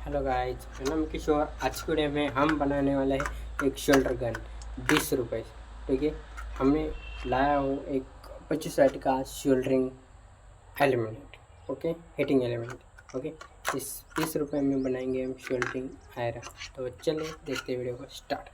Hello guys, मेरा नाम किशोर। आज की वीडियो में हम बनाने वाले हैं एक शोल्डर गन 20 रुपये। ठीक है, हमें लाया हूँ एक 25 वाट का soldering element. Okay, heating element. Okay, इस 20 रुपये में बनाएंगे हम शोल्डरिंग आयरन। तो चलिए देखते हैं वीडियो को स्टार्ट।